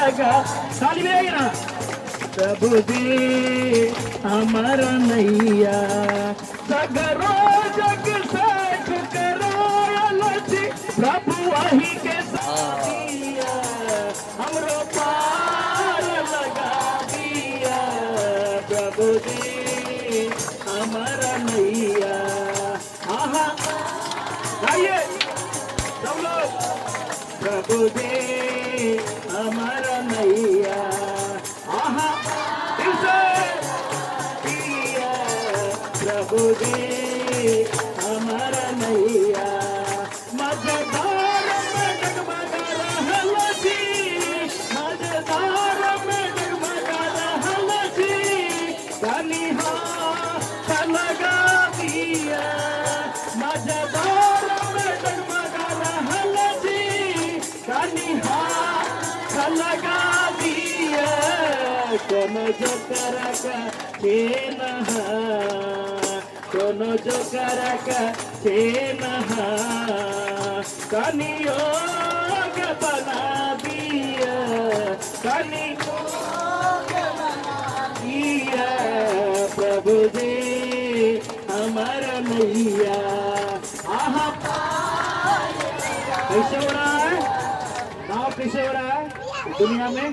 लगा। ताली मिलेगी ना। प्रभु दे अमर नैया सगरो जग से ठुकरायल छी, प्रभु वही के साथिया हमरो पार लगा दिया। प्रभु दे अमर नैया। आहा गाइए सब लोग। प्रभु दे अमर नैया। आहा दिल से दिया। प्रभु दे अमर नैया। मजेदार में डगमगा रहल छी, मजेदार में डगमगा रहल छी, कनिहा लगा दिया। मजेदार में डगमगा रहल छी, कनिहा लगा दिया। कोनो जो करक छेन कोनो जो करक छेन कनियोग बना दिया। कनियोग बना दिया। प्रभु दे अमर नैया। आहा कैसे हो रहा है गाँव, कैसे हो रहा है दुनिया में?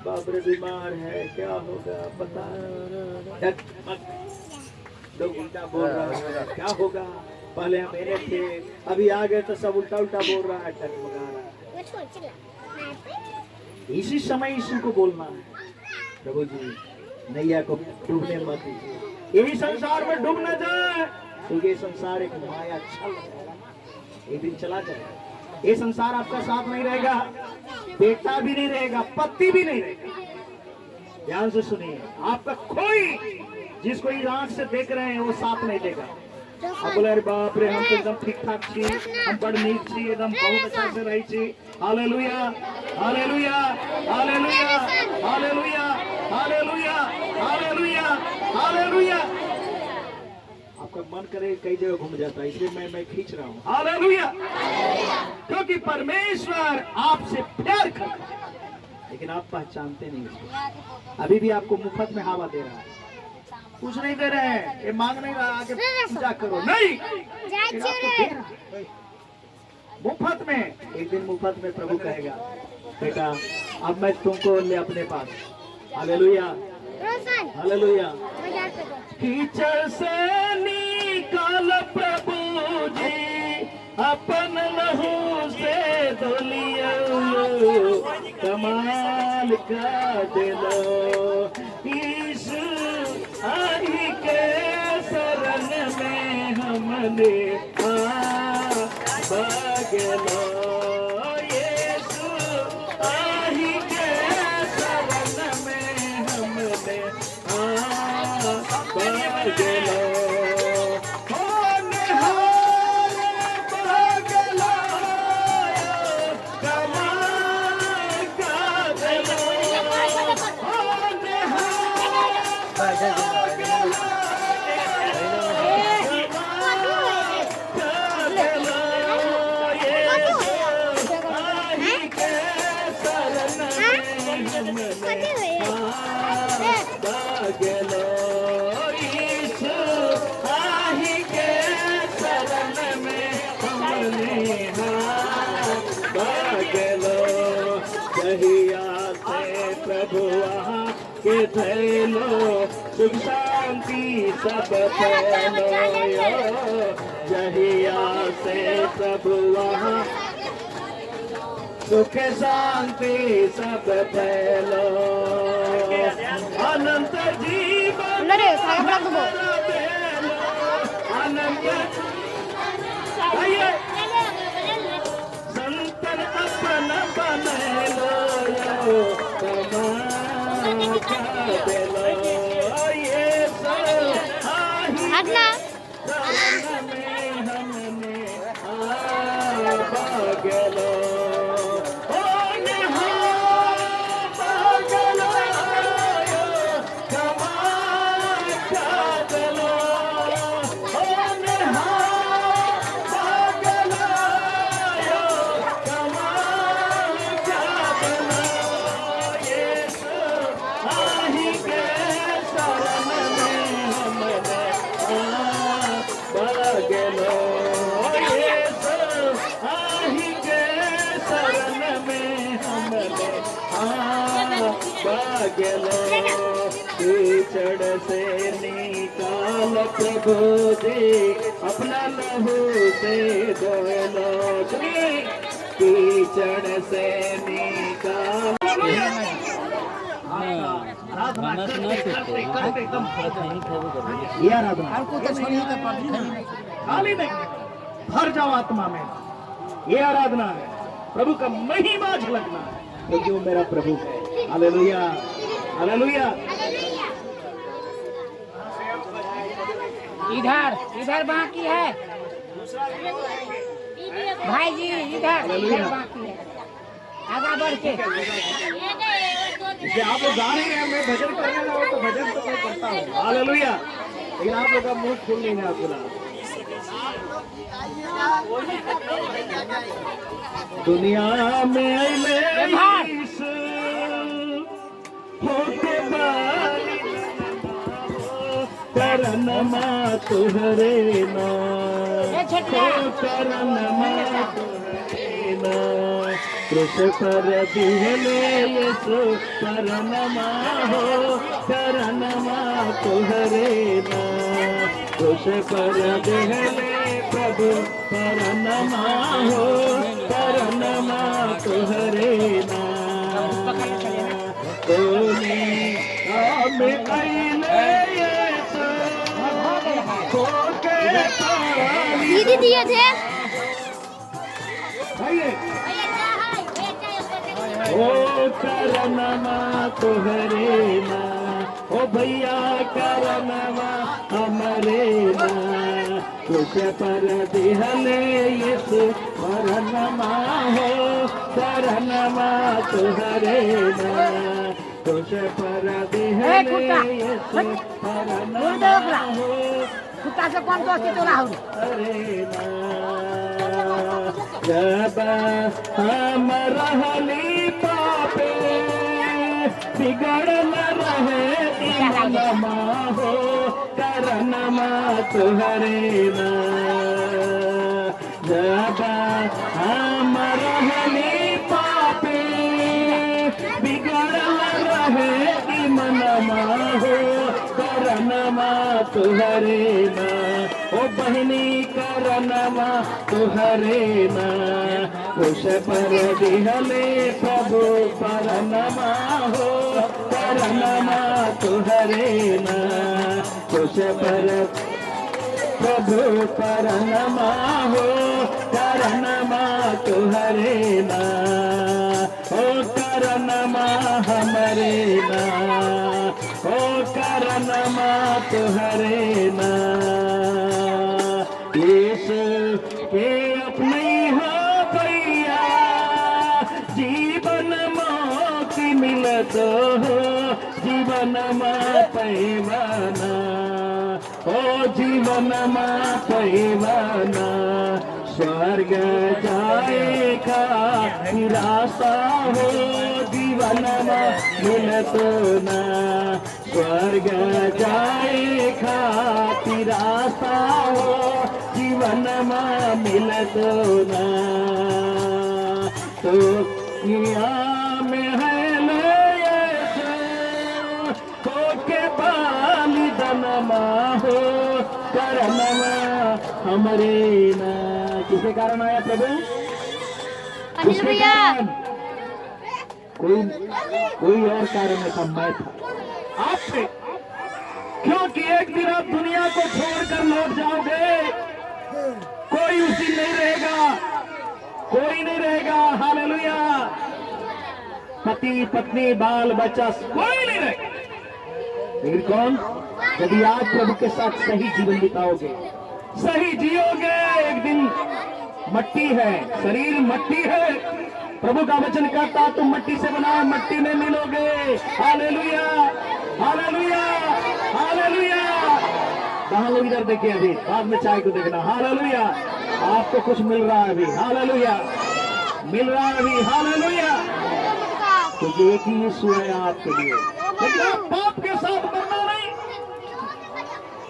बाप रे बीमार है, क्या होगा पता लोग उल्टा बोल रहा है, क्या होगा? पहले हम मेरे थे, अभी आ गए तो सब उल्टा उल्टा बोल रहा है, टकमगा रहा है। इसी समय यीशु को बोलना है, प्रभु जी नैया को डूबने मत दीजिए, यही संसार में डूब न जाए, क्योंकि ये संसार एक माया छल है, एक दिन चला जाएगा। ये संसार आपका साथ नहीं रहेगा, बेटा भी नहीं रहेगा, पति भी नहीं रहेगा। ध्यान से सुनिए, आपका कोई जिसको इस आंख से देख रहे हैं वो साथ नहीं देगा। आप बोले अरे बाप रे हम तो एकदम ठीक ठाक छी, हम बड़ नीक छी, एकदम बहुत अच्छा से रही छी। Hallelujah hallelujah hallelujah hallelujah hallelujah hallelujah hallelujah. आपका मन करे कई जगह घूम जाता है, इसलिए मैं खींच रहा हूँ। हालेलुया। क्योंकि परमेश्वर आपसे प्यार करता है, लेकिन आप पहचानते नहीं उसको। अभी भी आपको मुफ्त में हवा दे रहा है, कुछ नहीं दे रहे हैं, ये मांग नहीं रहा आगे पूजा करो, नहीं आपको दे रहा है मुफ्त में। एक दिन मुफ्त में प्रभु कहेगा बेटा अब मैं तुमको ले अपने पास। Hallelujah hallelujah. कीचड़ से निकाल प्रभु जी अपन लहू से धोलियो, कमाल का दिलो यीशु आई के शरण में हमने बगलो। यीशु आई के शरण में हमने बगलो। प्रभु वहाँ के थैलो सुख शांति सब फैलो, जहिया से प्रभु वहाँ सुख शांति सब फैलो, अनंत जीवन अनंत संतन अपन बनेलो, भाग्यलो कीचड़ से निकाल प्रभु जी अपना लहू से धोलो। कीचड़ से निकाल खाली नहीं, भर जाओ आत्मा में। ये आराधना है, प्रभु का महिमा झलकना है, क्योंकि वो मेरा प्रभु है। Hallelujah, hallelujah. इधर इधर बाकी है भाई जी, इधर बाकी है, आगे बढ़ के। आप लोग गा रहे हैं, मैं भजन करने लगा तो भजन तो मैं करता हूँ। हालेलुया। लेकिन आप लोग का मुंह खुल नहीं रहा पूरा। दुनिया में होके बारी करन मा तुहरे ना, करन मा तुहरे ना, कृष पर दिहले यीशु करन मा हो, करन मा तुहरे ना, कृष पर दिहले प्रभु करन मा हो, करन मा तुहरे ना। दीदी दिए थे ओ करनमा तुहरे ना, ओ भैया करनमा हमरे ना, कुछ पर दिहले यीशु करनमा हो, करनमा तुहरे ना, कुछ पर दिहले यीशु करनमा हो, कुत्ता से कौन दोस्ती तोड़ा हो? जब हम रहली पापे बिगड़ल रहे नमा हो, करनमा तुहरे ना। जब हम रहली पापे बिगड़ल रहे नमा हो, करनमा तुहरे ना। ओ बहनी करनमा तुहरे ना, कुश पर दिहले प्रभु परनमा हो, करनमा तुहरे ना, कुश पर प्रभु परनमा हो, करनमा तुहरे ना, ओ करनमा हमरे ना, ओ करनमा तुहरे ना। यीशु के अपने हो भैया जीवन मोक्ति मिलत हो, जीवन में पैवाना, ओ जीवन में पैवाना, स्वर्ग जाए का रास्ता हो, जीवन में मिलत ना, स्वर्ग जाए खातिर रास्ता हो, जीवन में मिलत ना। तो किया में है हो के बलिदानमा हो, करनमा हमरे ना। किसके कारण आया प्रभु? किसके कारण? कोई और कारण ऐसा मैं था आपसे, क्योंकि एक दिन आप दुनिया को छोड़कर लौट जाओगे, कोई उसी नहीं रहेगा, कोई नहीं रहेगा। हालेलुया। पति पत्नी बाल बच्चा कोई नहीं रहेगा। फिर कौन? यदि आज प्रभु के साथ सही जीवन बिताओगे, सही जियोगे, एक दिन मट्टी है, शरीर मट्टी है, प्रभु का वचन कहता तुम मट्टी से बनाओ, मट्टी में मिलोगे। Hallelujah, hallelujah, hallelujah. कहाँ लोग? इधर देखिए, अभी बाद में चाय को देखना। हालेलुया। आपको कुछ मिल रहा है अभी। हालेलुया, मिल रहा है अभी। हालेलुया। क्योंकि एक ही यीशु है आपके लिए। लेकिन आप पाप के साथ मरना नहीं,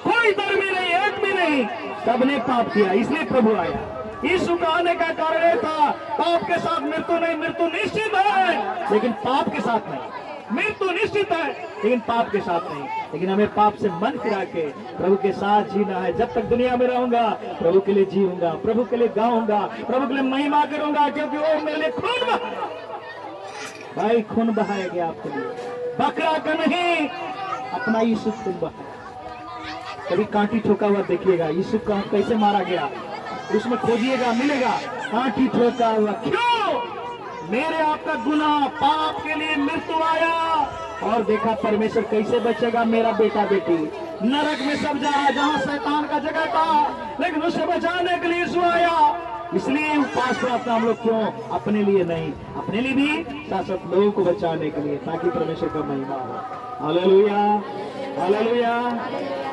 कोई धर्मी नहीं, एक भी नहीं, सबने पाप किया, इसलिए प्रभु आया। यीशु का आने का कारण था पाप के साथ मृत्यु नहीं, मृत्यु निश्चित है, लेकिन पाप के साथ नहीं। मृत्यु निश्चित है लेकिन पाप के साथ नहीं। लेकिन हमें पाप से मन फिरा के प्रभु के साथ जीना है। जब तक दुनिया में रहूंगा प्रभु के लिए जीऊंगा, प्रभु के लिए गाऊंगा, प्रभु के लिए महिमा करूंगा, क्योंकि वो मेरे लिए खून बहाया। भाई खून बहाया गया आपके लिए, बकरा का नहीं, अपना यीशु खून बहाया। कभी कांटी ठोका हुआ देखिएगा, यीशु का कैसे मारा गया, उसमें खोजिएगा मिलेगा। कांटी ठोका हुआ, क्यों? मेरे आपका गुनाह पाप के लिए मृत्यु आया। और देखा परमेश्वर कैसे बचेगा मेरा बेटा बेटी। नरक में सब जा रहा जहां शैतान का जगह था, लेकिन उसे बचाने के लिए यीशु आया। इसलिए उपवास प्रार्थना हम लोग क्यों? अपने लिए नहीं, अपने लिए भी साथ साथ लोगों को बचाने के लिए, ताकि परमेश्वर का महिमा हो। Hallelujah, hallelujah.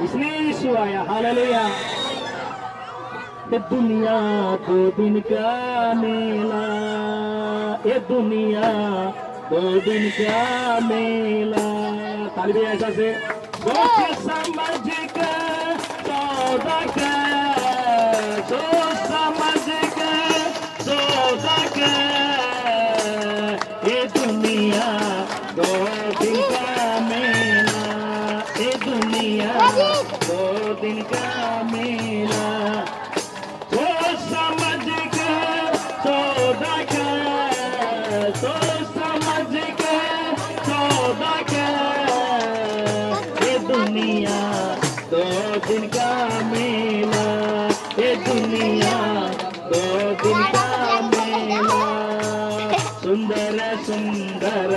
इसलिए यीशु आया। हालेलुया। ये दुनिया 2 दिन का मेला, ये दुनिया 2 दिन का मेला। ताली भी ऐसा से सोच समझ कर सौदा कर, सोच समझ कर सौदा कर। ये दुनिया 2 दिन का मेला, ये दुनिया 2 दिन का मेला। सोच समझ कर सौदा कर, सोच समझ कर सौदा कर। ये दुनिया 2 दिन का मेला, ये दुनिया 2 दिन का मेला। सुंदर सुंदर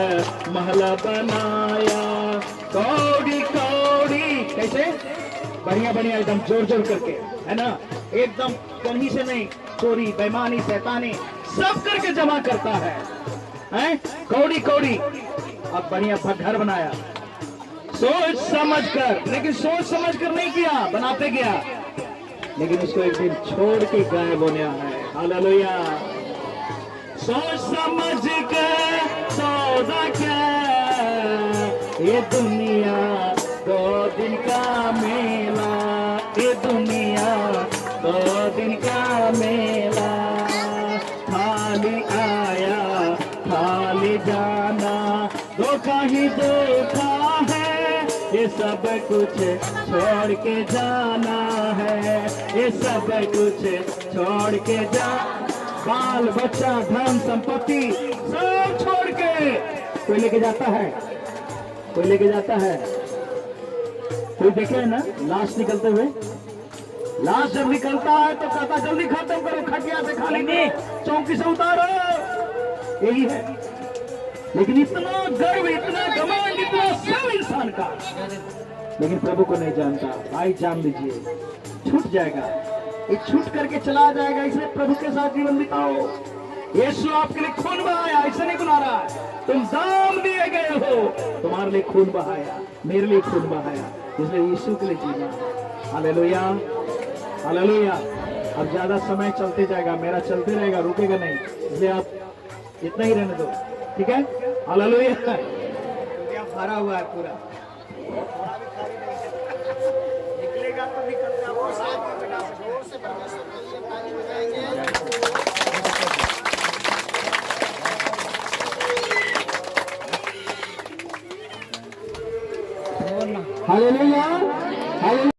महल बनाया, कौड़ी कौड़ी, कैसे? बढ़िया बढ़िया एकदम जोर जोर करके, है ना? एकदम कहीं से नहीं, चोरी बेईमानी शैतानी सब करके जमा करता है, हैं? कौड़ी कौड़ी। अब बढ़िया घर बनाया सोच समझ कर, लेकिन सोच समझ कर नहीं किया, बनाते गया, लेकिन उसको एक दिन छोड़ के गायब होने है। हालेलुया। सोच समझ कर सौदा कर। ये दुनिया 2 दिन का मेला, ये दुनिया 2 दिन का मेला। खाली आया खाली जाना, धोखा ही धोखा है। ये सब कुछ छोड़ के जाना है, ये सब कुछ छोड़ के जा। बाल बच्चा धन संपत्ति सब छोड़ के कोई लेके जाता है, कोई लेके जाता है। कोई देखे है ना लाश निकलते हुए? लाश जब निकलता है तो कहता जल्दी खत्म करो, खटिया से खा लेंगे, चौकी से उतारो, यही है। लेकिन इतना गर्व, इतना घमंड, इतना सब इंसान का, लेकिन प्रभु को नहीं जानता। भाई जान लीजिए, छूट जाएगा, ये छूट करके चला जाएगा। इसलिए प्रभु के साथ जीवन बिताओ। यीशु आपके लिए खून बहाया, ऐसे नहीं बुला रहा है, तुम दाम दिए गए हो, तुम्हारे लिए खून बहाया, मेरे लिए खून बहाया, इसलिए यीशु के लिए जीना। Hallelujah, hallelujah. अब ज्यादा समय चलते जाएगा, मेरा चलते रहेगा, रुकेगा नहीं, इसलिए आप इतना ही रहने दो, ठीक है? हालेलुया। भरा हुआ है पूरा, निकलेगा तो निकलता है। Hallelujah, hallelujah.